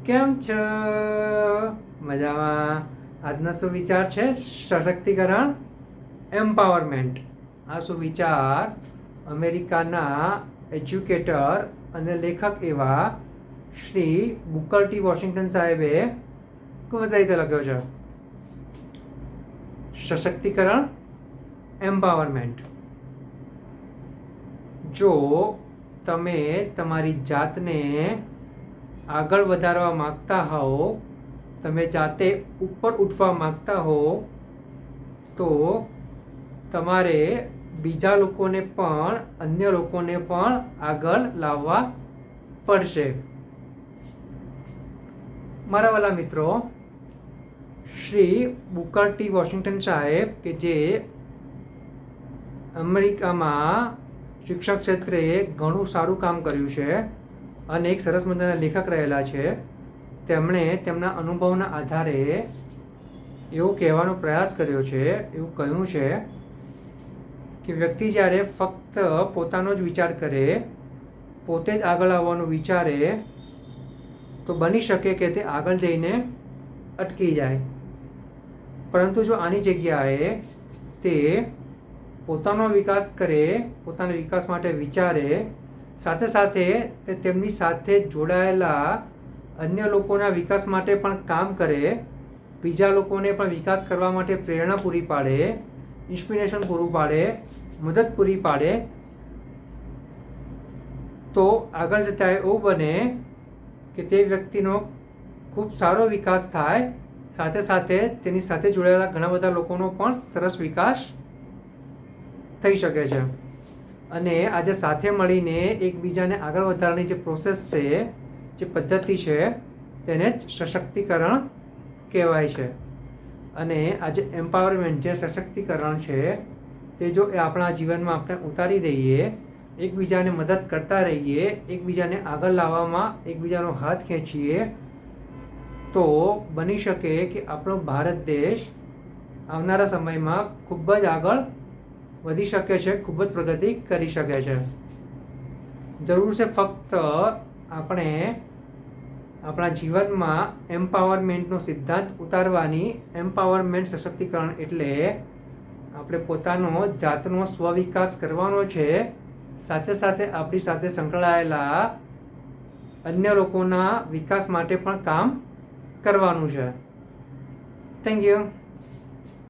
કેમ છો? મજામાં? આજનો સુવિચાર છે સશક્તિકરણ, એમ્પાવરમેન્ટ. આ સુવિચાર અમેરિકાના એજ્યુકેટર અને લેખક એવા શ્રી બુકર ટી વોશિંગ્ટન સાહેબે ખૂબ જ રીતે લખ્યો છે. સશક્તિકરણ, એમ્પાવરમેન્ટ. જો તમે તમારી જાતને આગળ વધારવા માગતા હો, તમે જાતે ઉપર ઉઠવા માગતા હો, તો તમારે બીજા લોકોને પણ, અન્ય લોકોને પણ આગળ લાવવા પડશે. મારા વાલા મિત્રો, શ્રી બુકર ટી વોશિંગ્ટન સાહેબ કે જે અમેરિકામાં શિક્ષણ ક્ષેત્રે ઘણું સારું કામ કર્યું છે અને એક સરસ મજાના લેખક રહેલા છે, તેમણે તેમના અનુભવના આધારે એવો કહેવાનો પ્રયાસ કર્યો છે, એવું કહ્યું છે કે વ્યક્તિ જ્યારે ફક્ત પોતાનો જ વિચાર કરે, પોતે જ આગળ આવવાનું વિચારે, તો બની શકે કે તે આગળ જઈને અટકી જાય. પરંતુ જો આની જગ્યાએ તે પોતાનો વિકાસ કરે, પોતાના વિકાસ માટે વિચારે, સાથે સાથે તે તેમની સાથે જોડાયેલા અન્ય લોકોના વિકાસ માટે પણ કામ કરે, બીજા લોકોને પણ વિકાસ કરવા માટે પ્રેરણા પૂરી પાડે, ઇન્સ્પિરેશન પૂરું પાડે, મદદ પૂરી પાડે, તો આગળ જતાં એવું બને કે તે વ્યક્તિનો ખૂબ સારો વિકાસ થાય, સાથે સાથે તેની સાથે જોડાયેલા ઘણા બધા લોકોનો પણ સરસ વિકાસ થઈ શકે છે. અને આજે સાથે મળીને એકબીજાને આગળ વધારવાની જે પ્રોસેસ છે, જે પદ્ધતિ છે, તેને જ સશક્તિકરણ કહેવાય છે. અને આજે એમ્પાવરમેન્ટ, જે સશક્તિકરણ છે, તે જો એ આપણા જીવનમાં આપણે ઉતારી દઈએ, એકબીજાને મદદ કરતા રહીએ, એકબીજાને આગળ લાવવામાં એકબીજાનો હાથ ખેંચીએ, તો બની શકે કે આપણો ભારત દેશ આવનારા સમયમાં ખૂબ જ આગળ વધી શકે છે, ખૂબ જ પ્રગતિ કરી શકે છે. જરૂર છે ફક્ત આપણે આપણા જીવનમાં એમ્પાવરમેન્ટનો સિદ્ધાંત ઉતારવાની. એમ્પાવરમેન્ટ, સશક્તિકરણ એટલે આપણે પોતાનો જાતનો સ્વવિકાસ કરવાનો છે, સાથે સાથે આપણી સાથે સંકળાયેલા અન્ય લોકોના વિકાસ માટે પણ કામ કરવાનું છે. Thank you.